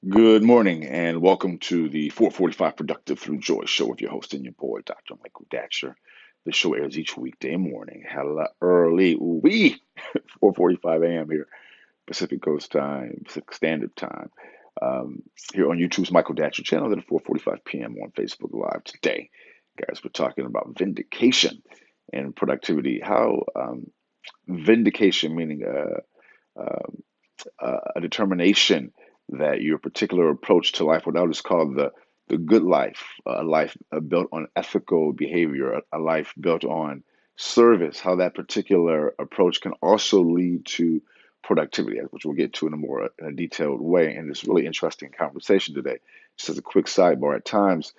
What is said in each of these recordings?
Good morning and welcome to the 445 Productive Through Joy show with your host and your boy, Dr. Michael Datcher. The show airs each weekday morning, hella early, 4:45 a.m. here, Pacific Coast time, Pacific Standard Time. Here on YouTube's Michael Datcher channel, then at 4:45 p.m. on Facebook Live today. Guys, we're talking about vindication and productivity. How vindication, meaning a determination that your particular approach to life, what I would call the good life, a life built on ethical behavior, a life built on service, how that particular approach can also lead to productivity, which we'll get to in a more in a detailed way in this really interesting conversation today. Just as a quick sidebar, at times,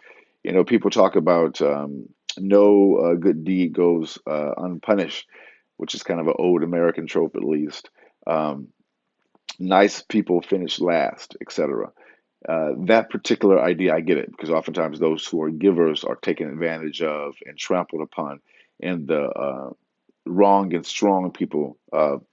people talk about no good deed goes unpunished, which is kind of an old American trope, at least. Um, Nice people finish last, etc. That particular idea, I get it, because oftentimes those who are givers are taken advantage of and trampled upon, and the wrong and strong people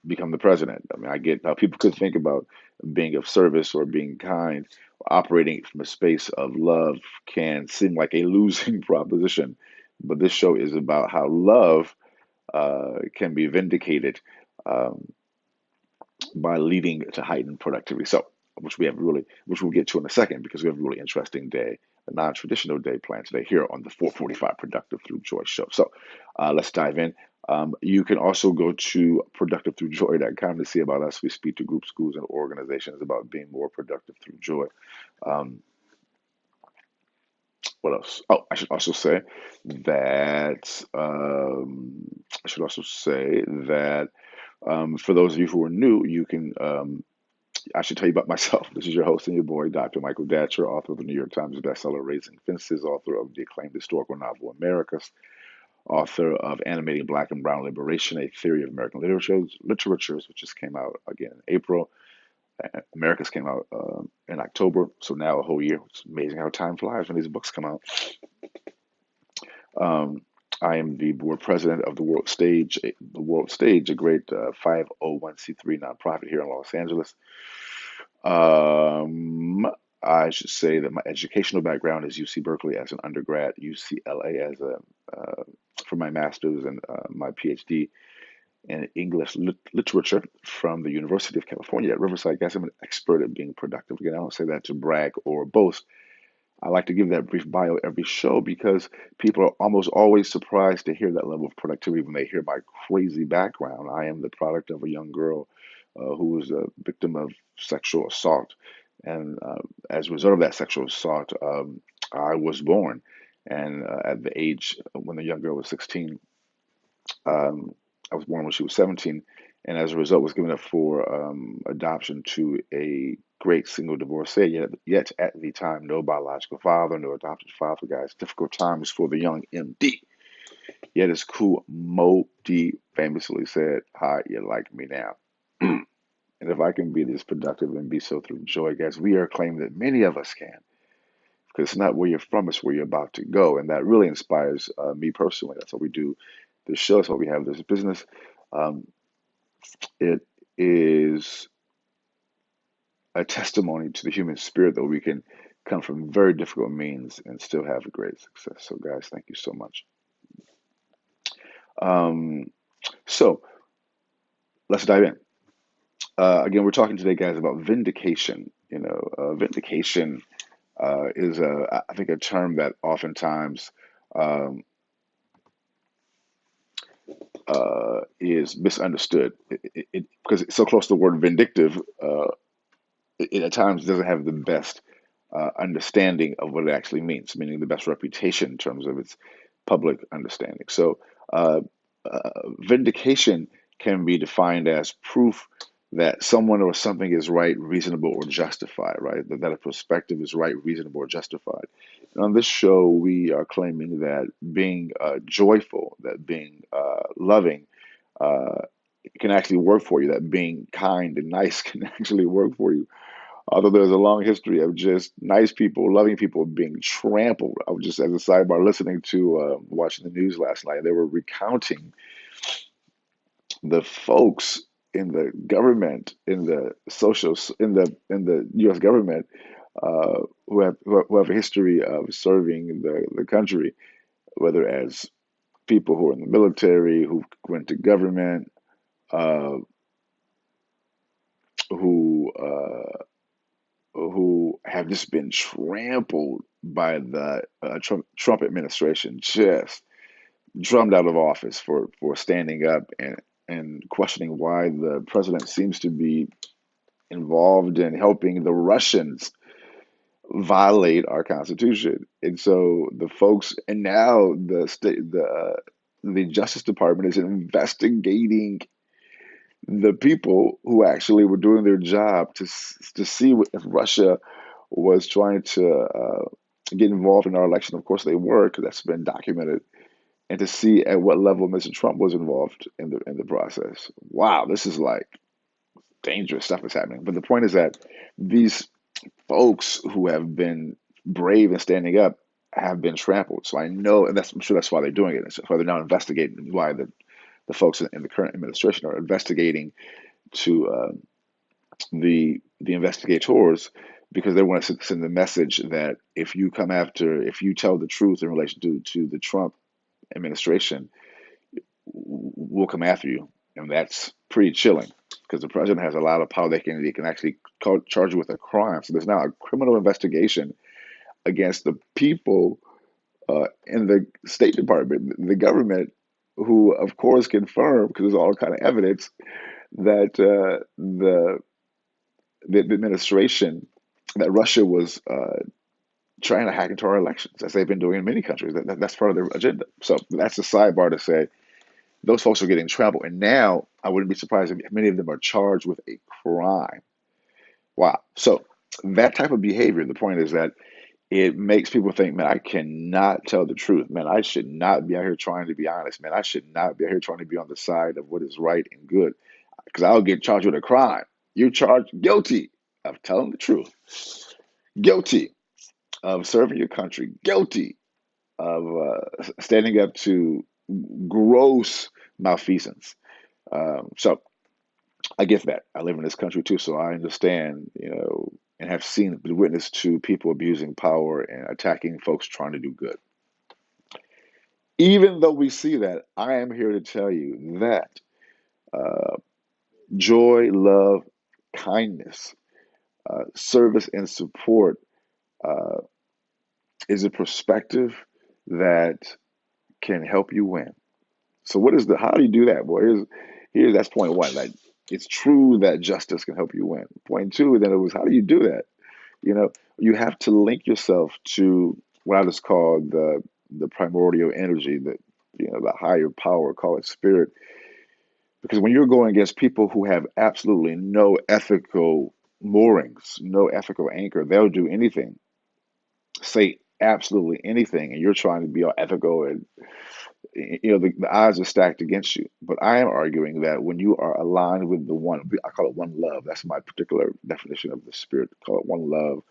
become the president. I mean, I get how people could think about being of service or being kind, operating from a space of love can seem like a losing proposition. But this show is about how love can be vindicated. Um, by leading to heightened productivity. So, which we'll get to in a second because we have a really interesting day, a non-traditional day planned today here on the 445 Productive Through Joy show. So, let's dive in. You can also go to productivethroughjoy.com to see about us. We speak to groups, schools, and organizations about being more productive through joy. Um, what else? Oh, I should also say that for those of you who are new, you can I should tell you about myself. This is your host and your boy, Dr. Michael Datcher, author of the New York Times bestseller Raising Fences, author of the acclaimed historical novel Americas, author of Animating Black and Brown Liberation, A Theory of American Literatures, which just came out again in April. Americas came out in October, so now a whole year. It's amazing how time flies when these books come out. Um, I am the board president of the World Stage, a great 501c3 nonprofit here in Los Angeles. Um, I should say that my educational background is UC Berkeley as an undergrad, UCLA as a for my master's, and my PhD in English literature from the University of California at Riverside. Guys, I'm an expert at being productive. Again, I don't say that to brag or boast. I like to give that brief bio every show because people are almost always surprised to hear that level of productivity when they hear my crazy background. I am the product of a young girl who was a victim of sexual assault. And as a result of that sexual assault, I was born. And at the age when the young girl was 16, um, I was born when she was 17, and as a result, was given up for adoption to a great single divorcee. Yet at the time, no biological father, no adopted father. Guys, difficult times for the young MD. Yet as cool Mo D famously said, "Hi, you like me now." And if I can be this productive and be so through joy, guys, we are claiming that many of us can. Because it's not where you're from, it's where you're about to go. And that really inspires me personally. That's what we do this show. That's why we have this business. Um, it is a testimony to the human spirit that we can come from very difficult means and still have a great success. So, guys, thank you so much. Um, so, let's dive in. Again, we're talking today, guys, about vindication. Vindication is, I think, a term that oftentimes um, is misunderstood. Because it's so close to the word vindictive, it at times doesn't have the best understanding of what it actually means, meaning the best reputation in terms of its public understanding. So, uh, vindication can be defined as proof that someone or something is right, reasonable, or justified, right? That a perspective is right, reasonable, or justified. And on this show, we are claiming that being joyful, that being loving, uh, can actually work for you, that being kind and nice can actually work for you. Although there's a long history of just nice people, loving people being trampled. I was just, as a sidebar, listening to watching the news last night. They were recounting the folks in the government, in the U.S. government, who have a history of serving the country, whether as people who are in the military, who went to government, uh, who who have just been trampled by the Trump administration, just drummed out of office for standing up and questioning why the president seems to be involved in helping the Russians violate our Constitution. And so the folks, and now the Justice Department is investigating the people who actually were doing their job to see if Russia was trying to get involved in our election. Of course, they were, because that's been documented, and to see at what level Mr. Trump was involved in the process. Wow, this is like dangerous stuff is happening. But the point is that these folks who have been brave and standing up have been trampled. So I know, and I'm sure that's why they're doing it. That's why they're now investigating, why the folks in the current administration are investigating to the investigators, because they want to send the message that if you tell the truth in relation to the Trump administration, we'll come after you. And that's pretty chilling, because the president has a lot of power. They can actually charge you with a crime. So there's now a criminal investigation against the people in the State Department, the government, who of course confirm, because there's all kind of evidence, that the administration, that Russia was trying to hack into our elections, as they've been doing in many countries. That's part of their agenda. So that's a sidebar to say those folks are getting trampled. And now I wouldn't be surprised if many of them are charged with a crime. Wow. So that type of behavior, the point is that it makes people think, man, I cannot tell the truth. Man, I should not be out here trying to be honest. Man, I should not be out here trying to be on the side of what is right and good, because I'll get charged with a crime. You're charged guilty of telling the truth, guilty of serving your country, guilty of standing up to gross malfeasance. So I get that. I live in this country too, so I understand, and have been witness to people abusing power and attacking folks trying to do good. Even though we see that, I am here to tell you that uh, joy, love, kindness, service, and support uh, is a perspective that can help you win. So how do you do that? Well, here's that's point one. Like, it's true that justice can help you win. Point two, then it was, how do you do that? You have to link yourself to what I just call the primordial energy, the higher power, call it spirit. Because when you're going against people who have absolutely no ethical moorings, no ethical anchor, they'll do anything, say absolutely anything, and you're trying to be all ethical, and the odds are stacked against you. But I am arguing that when you are aligned with the one, I call it one love. That's my particular definition of the spirit. Call it one love,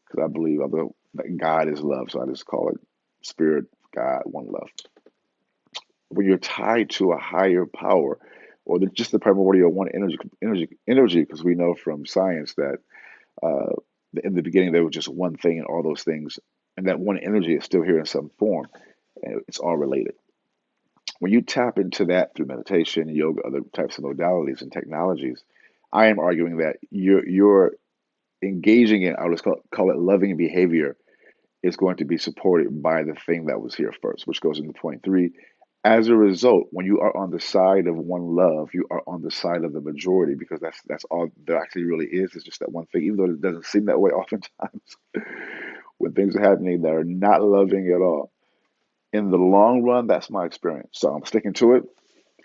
because I believe that God is love, so I just call it spirit, God, one love. When you're tied to a higher power, or just the primordial one energy, because we know from science that uh, in the beginning there was just one thing, and all those things, and that one energy is still here in some form, and it's all related. When you tap into that through meditation, yoga, other types of modalities and technologies, I am arguing that you're engaging in, I'll just call it loving behavior, is going to be supported by the thing that was here first, which goes into point three. As a result, when you are on the side of one love, you are on the side of the majority, because that's all there actually really is. It's just that one thing, even though it doesn't seem that way oftentimes when things are happening that are not loving at all. In the long run, that's my experience. So I'm sticking to it.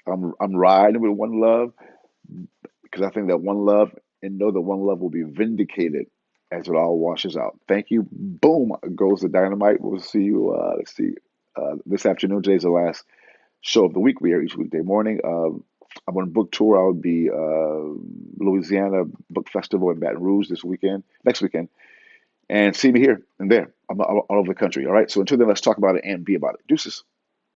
I'm riding with one love, because I think that one love, and know that one love will be vindicated as it all washes out. Thank you. Boom goes the dynamite. We'll see you. Let's see. This afternoon. Today's the last show of the week. We air each weekday morning. I'm on book tour. I'll be Louisiana Book Festival in Baton Rouge next weekend, and see me here and there. I'm all over the country. All right. So until then, let's talk about it and be about it. Deuces.